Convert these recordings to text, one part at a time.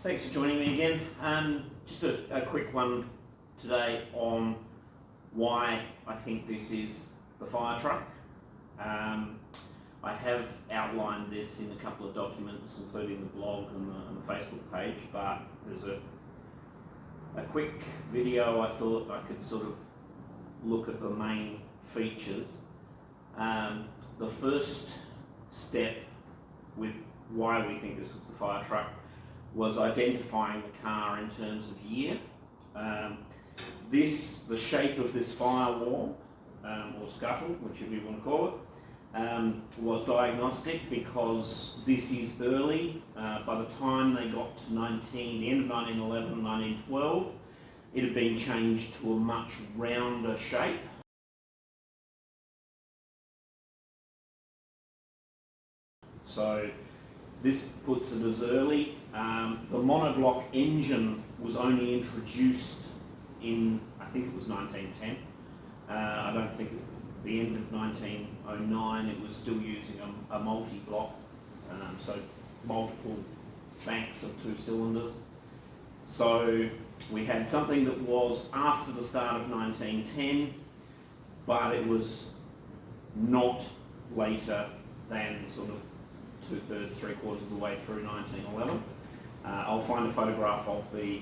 Thanks for joining me again. Just a quick one today on why I think this is the fire truck. I have outlined this in a couple of documents, including the blog and the Facebook page, but there's a quick video I thought I could sort of look at the main features. The first step with why we think this was the fire truck was identifying the car in terms of year. The shape of this firewall, or scuttle, whichever you want to call it, was diagnostic because this is early. By the time they got to the end of 1911, 1912, it had been changed to a much rounder shape. So this puts it as early. The monoblock engine was only introduced in, I think it was 1910. I don't think at the end of 1909 it was still using a multi-block, so multiple banks of 2 cylinders. So we had something that was after the start of 1910, but it was not later than sort of 2/3, 3/4 of the way through 1911. I'll find a photograph of the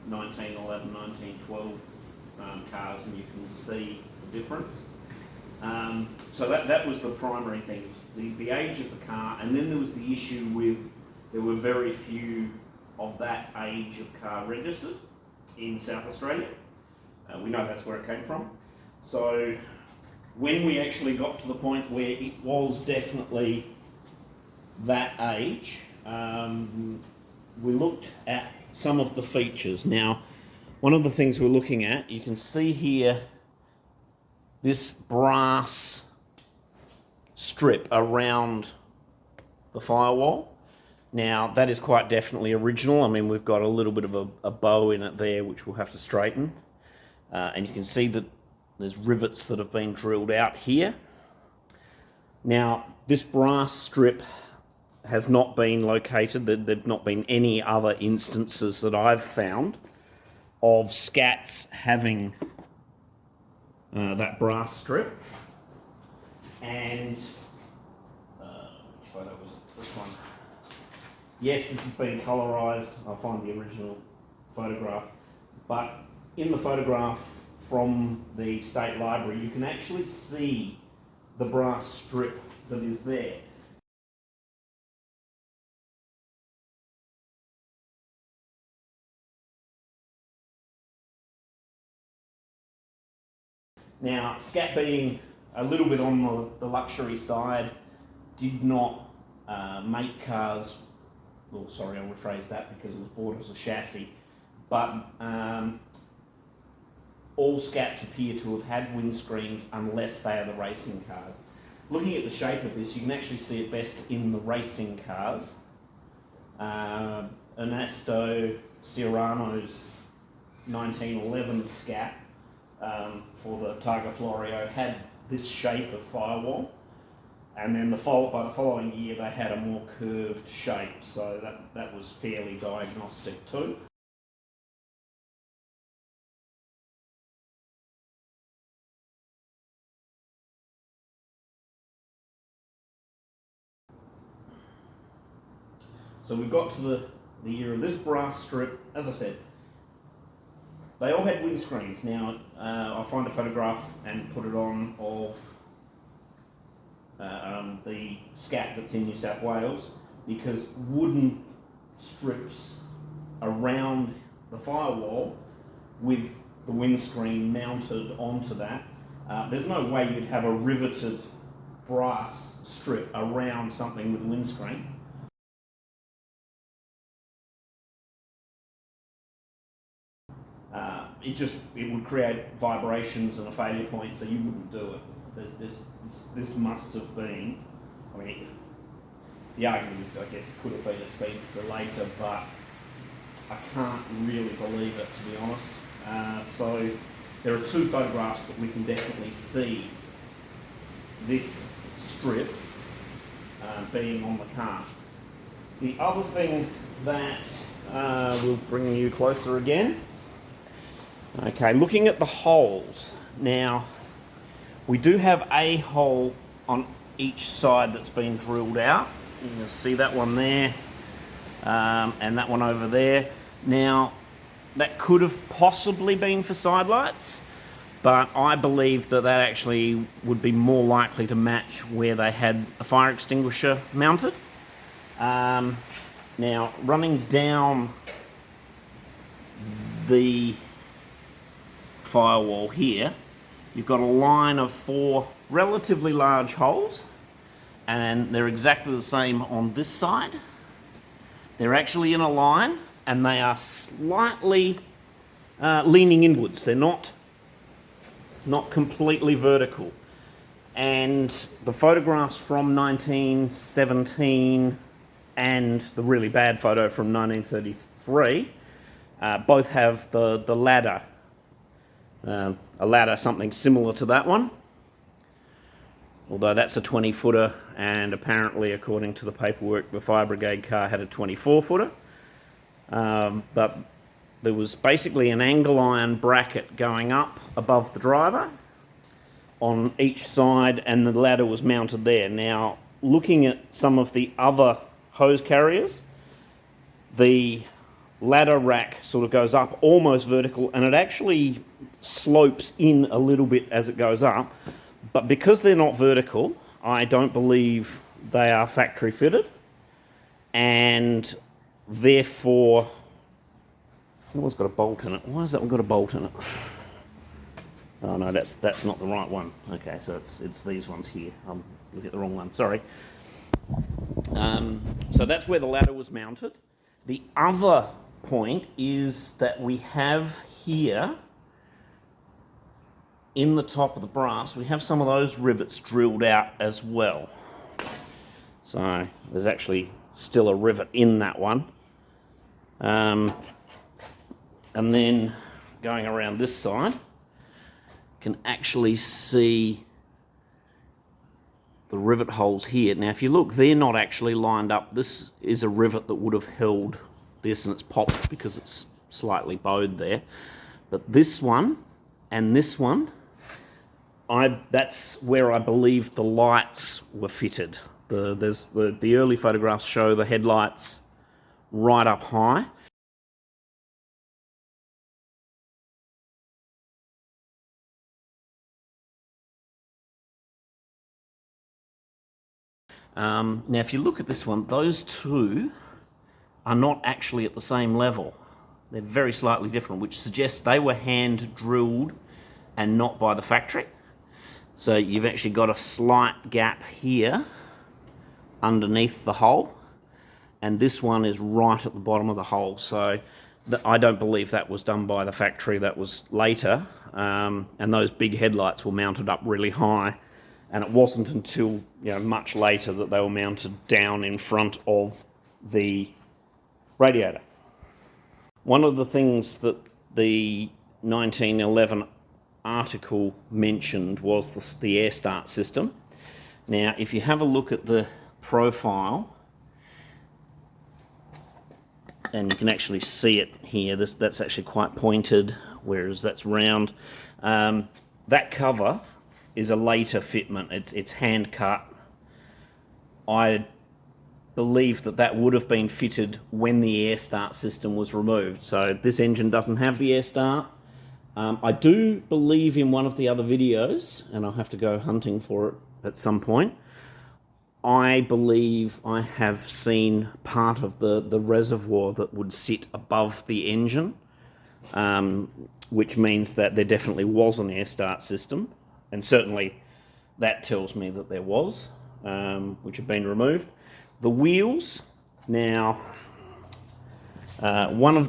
1911, 1912 cars and you can see the difference. So that was the primary thing, the age of the car, and then there was the issue with there were very few of that age of car registered in South Australia. We know that's where it came from. So when we actually got to the point where it was definitely that age, we looked at some of the features. Now, one of the things we're looking at, you can see here this brass strip around the firewall. Now, that is quite definitely original. I mean, we've got a little bit of a bow in it there, which we'll have to straighten. And you can see that there's rivets that have been drilled out here. Now, this brass strip has not been located. There've not been any other instances that I've found of SCATs having that brass strip. And which photo was it? This one. Yes, this has been colorized. I'll find the original photograph. But in the photograph from the State Library, you can actually see the brass strip that is there. Now, SCAT being a little bit on the luxury side, did not make cars, well, sorry, I'll rephrase that because it was bought as a chassis, but all SCATs appear to have had windscreens unless they are the racing cars. Looking at the shape of this, you can actually see it best in the racing cars. Ernesto Ciarano's 1911 SCAT for the Targa Florio had this shape of firewall, and then by the following year they had a more curved shape, so that was fairly diagnostic too. So we got to the year of this brass strip. As I said, they all had windscreens. Now, I'll find a photograph and put it on of the SCAT that's in New South Wales, because wooden strips around the firewall with the windscreen mounted onto that, there's no way you'd have a riveted brass strip around something with a windscreen. It would create vibrations and a failure point, so you wouldn't do it. This must have been, I mean, the argument is, I guess it could have been a speedster later, but I can't really believe it, to be honest. So there are 2 photographs that we can definitely see this strip being on the car. The other thing that We'll bring you closer again. Okay, looking at the holes. Now, we do have a hole on each side that's been drilled out. You can see that one there, and that one over there. Now, that could have possibly been for side lights, but I believe that that actually would be more likely to match where they had a fire extinguisher mounted. Now, running down the firewall here, you've got a line of 4 relatively large holes, and they're exactly the same on this side. They're actually in a line, and they are slightly leaning inwards. They're not completely vertical. And the photographs from 1917 and the really bad photo from 1933 both have the ladder, a ladder something similar to that one, although that's a 20-footer, and apparently, according to the paperwork, the fire brigade car had a 24-footer. But there was basically an angle iron bracket going up above the driver on each side, and the ladder was mounted there. Now, looking at some of the other hose carriers, the ladder rack sort of goes up almost vertical, and it actually slopes in a little bit as it goes up. But because they're not vertical, I don't believe they are factory fitted, and therefore, that one's got a bolt in it. Why has that one got a bolt in it? Oh no, that's not the right one. Okay, so it's these ones here. I'm looking at the wrong one. Sorry. So that's where the ladder was mounted. The other point is that we have here, in the top of the brass, we have some of those rivets drilled out as well. So there's actually still a rivet in that one. And then going around this side, you can actually see the rivet holes here. Now, if you look, they're not actually lined up. This is a rivet that would have held this, and it's popped because it's slightly bowed there. But this one and this one, that's where I believe the lights were fitted. The early photographs show the headlights right up high. Now, if you look at this one, those two are not actually at the same level. They're very slightly different, which suggests they were hand drilled and not by the factory. So you've actually got a slight gap here underneath the hole, and this one is right at the bottom of the hole. So I don't believe that was done by the factory. That was later, and those big headlights were mounted up really high. And it wasn't until much later that they were mounted down in front of the radiator. One of the things that the 1911 article mentioned was the air start system. Now, if you have a look at the profile, and you can actually see it here, that's actually quite pointed, whereas that's round. That cover is a later fitment. It's hand cut. I believe that would have been fitted when the air start system was removed. So this engine doesn't have the air start. I do believe in one of the other videos, and I'll have to go hunting for it at some point, I believe I have seen part of the reservoir that would sit above the engine, which means that there definitely was an air start system. And certainly that tells me that there was, which have been removed. The wheels, now, another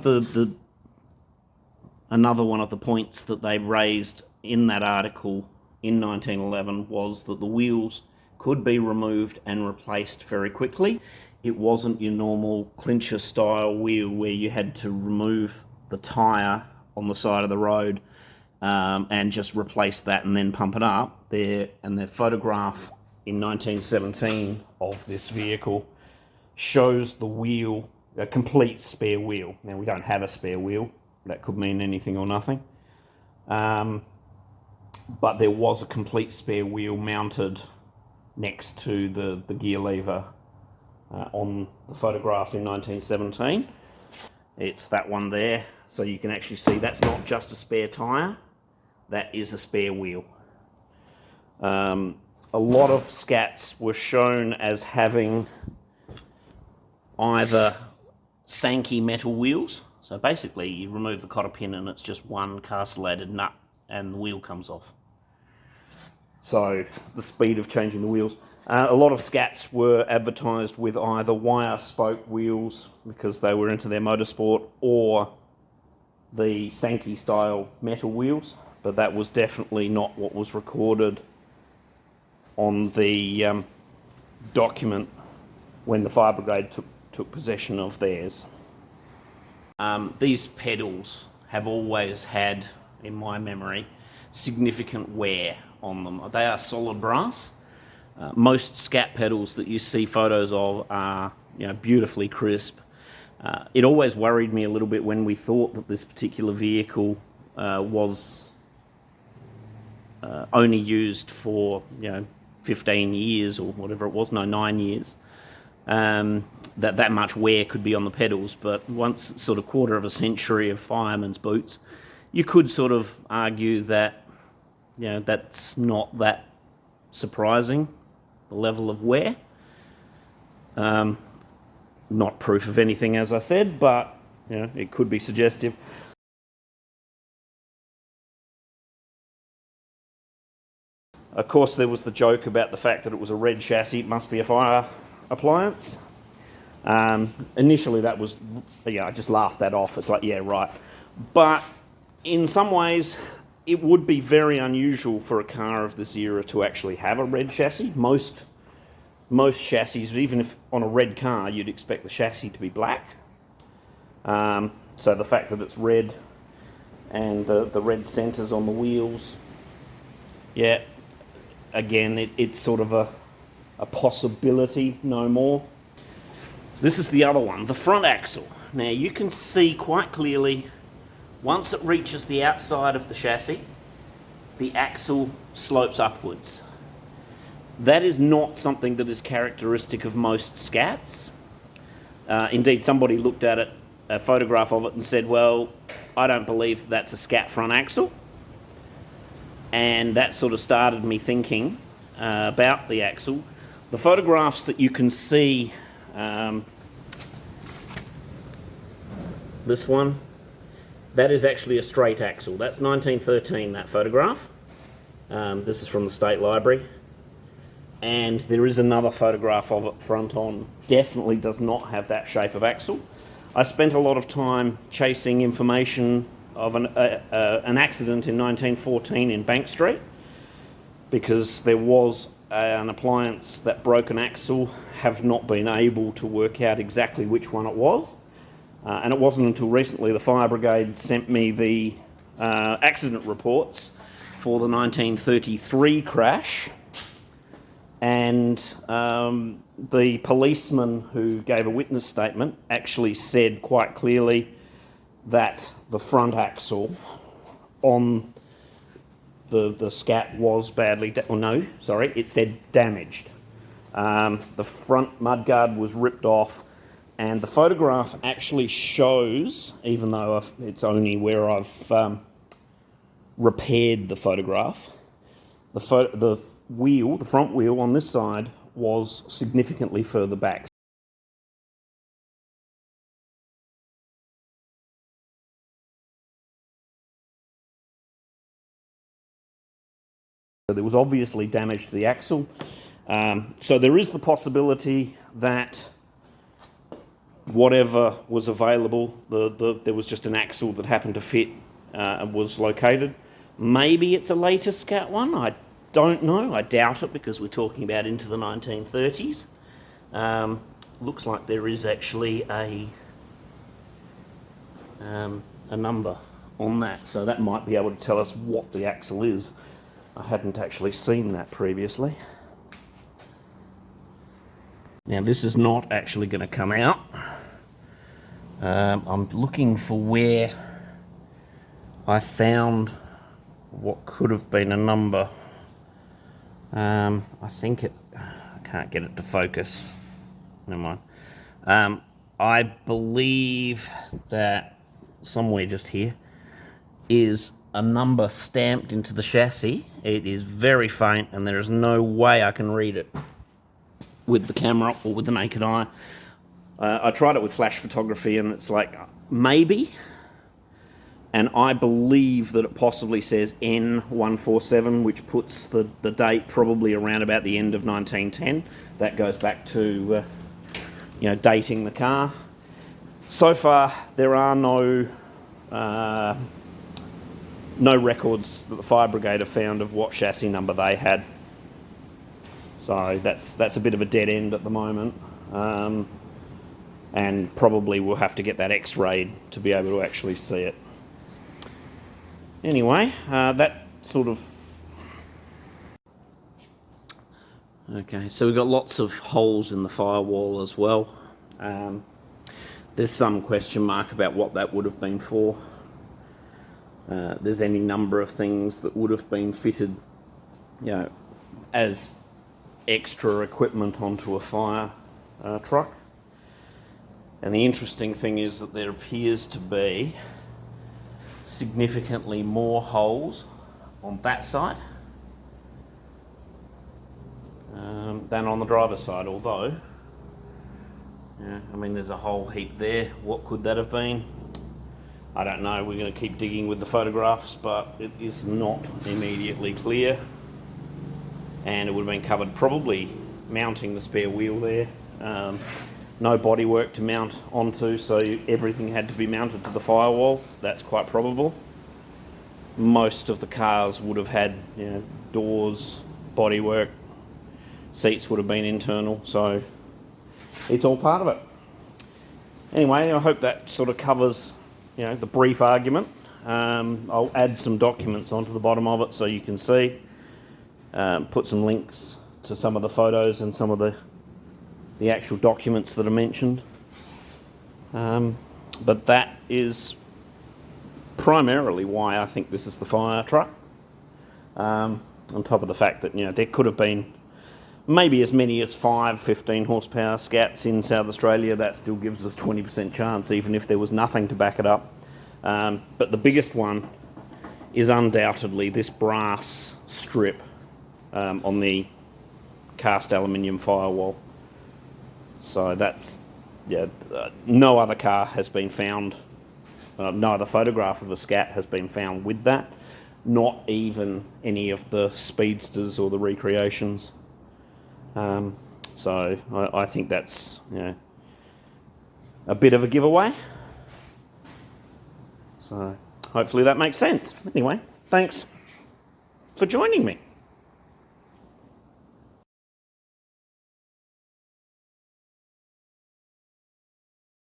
one of the points that they raised in that article in 1911 was that the wheels could be removed and replaced very quickly. It wasn't your normal clincher style wheel where you had to remove the tyre on the side of the road and just replace that and then pump it up. The photograph in 1917 of this vehicle shows the wheel a complete spare wheel. Now, we don't have a spare wheel. That could mean anything or nothing. But there was a complete spare wheel mounted next to the gear lever on the photograph in 1917. It's that one there. So you can actually see that's not just a spare tyre, that is a spare wheel. A lot of SCATs were shown as having either Sankey metal wheels, so basically you remove the cotter pin and it's just one castellated nut and the wheel comes off. So the speed of changing the wheels. A lot of SCATs were advertised with either wire spoke wheels because they were into their motorsport, or the Sankey style metal wheels, but that was definitely not what was recorded on the document when the Fire Brigade took possession of theirs. These pedals have always had, in my memory, significant wear on them. They are solid brass. Most SCAT pedals that you see photos of are, beautifully crisp. It always worried me a little bit when we thought that this particular vehicle was only used for 15 years or whatever it was, 9 years. That much wear could be on the pedals, but once it's sort of quarter of a century of fireman's boots, you could sort of argue that that's not that surprising, the level of wear. Not proof of anything, as I said, but it could be suggestive. Of course, there was the joke about the fact that it was a red chassis, it must be a fire appliance. Initially that was, I just laughed that off. It's like, yeah, right. But in some ways, it would be very unusual for a car of this era to actually have a red chassis. Most chassis, even if on a red car, you'd expect the chassis to be black. So the fact that it's red and the red centres on the wheels, yeah, again, it's sort of a possibility, no more. This is the other one, the front axle. Now you can see quite clearly, once it reaches the outside of the chassis, the axle slopes upwards. That is not something that is characteristic of most SCATs. Indeed, somebody looked at it, a photograph of it, and said, well, I don't believe that's a SCAT front axle. And that sort of started me thinking about the axle. The photographs that you can see, this one, that is actually a straight axle. That's 1913, that photograph. This is from the State Library. And there is another photograph of it front on. Definitely does not have that shape of axle. I spent a lot of time chasing information of an accident in 1914 in Bank Street, because there was an appliance that broke an axle. Have not been able to work out exactly which one it was. And it wasn't until recently the Fire Brigade sent me the accident reports for the 1933 crash. And the policeman who gave a witness statement actually said quite clearly that the front axle on the SCAT was badly, it said damaged. The front mudguard was ripped off, and the photograph actually shows, even though it's only where I've repaired the photograph, the front wheel on this side was significantly further back. So there was obviously damage to the axle. So there is the possibility that whatever was available, there was just an axle that happened to fit and was located. Maybe it's a later SCAT one. I don't know. I doubt it, because we're talking about into the 1930s. Looks like there is actually a number on that, so that might be able to tell us what the axle is. I hadn't actually seen that previously. Now this is not actually going to come out, I'm looking for where I found what could have been a number. I think I can't get it to focus. Never mind. I believe that somewhere just here is a number stamped into the chassis. It is very faint and there is no way I can read it with the camera or with the naked eye. I tried it with flash photography and it's like, maybe. And I believe that it possibly says N147, which puts the date probably around about the end of 1910. That goes back to, dating the car. So far, there are no records that the fire brigade have found of what chassis number they had. So that's a bit of a dead end at the moment. And probably we'll have to get that X-rayed to be able to actually see it. Anyway, that sort of... Okay, so we've got lots of holes in the firewall as well. There's some question mark about what that would have been for. There's any number of things that would have been fitted, as extra equipment onto a fire truck. And the interesting thing is that there appears to be significantly more holes on that side than on the driver's side, although, there's a whole heap there. What could that have been? I don't know. We're going to keep digging with the photographs, but it is not immediately clear. And it would have been covered probably mounting the spare wheel there. No bodywork to mount onto, so everything had to be mounted to the firewall. That's quite probable. Most of the cars would have had, doors, bodywork, seats would have been internal, so it's all part of it. Anyway, I hope that sort of covers, the brief argument. I'll add some documents onto the bottom of it so you can see. Put some links to some of the photos and some of the actual documents that are mentioned. But that is primarily why I think this is the fire truck. On top of the fact that, there could have been maybe as many as 15 horsepower SCATs in South Australia. That still gives us 20% chance, even if there was nothing to back it up. But the biggest one is undoubtedly this brass strip on the cast aluminium firewall. So that's, no other car has been found, no other photograph of a SCAT has been found with that, not even any of the speedsters or the recreations. So I think that's, a bit of a giveaway. So hopefully that makes sense. Anyway, thanks for joining me.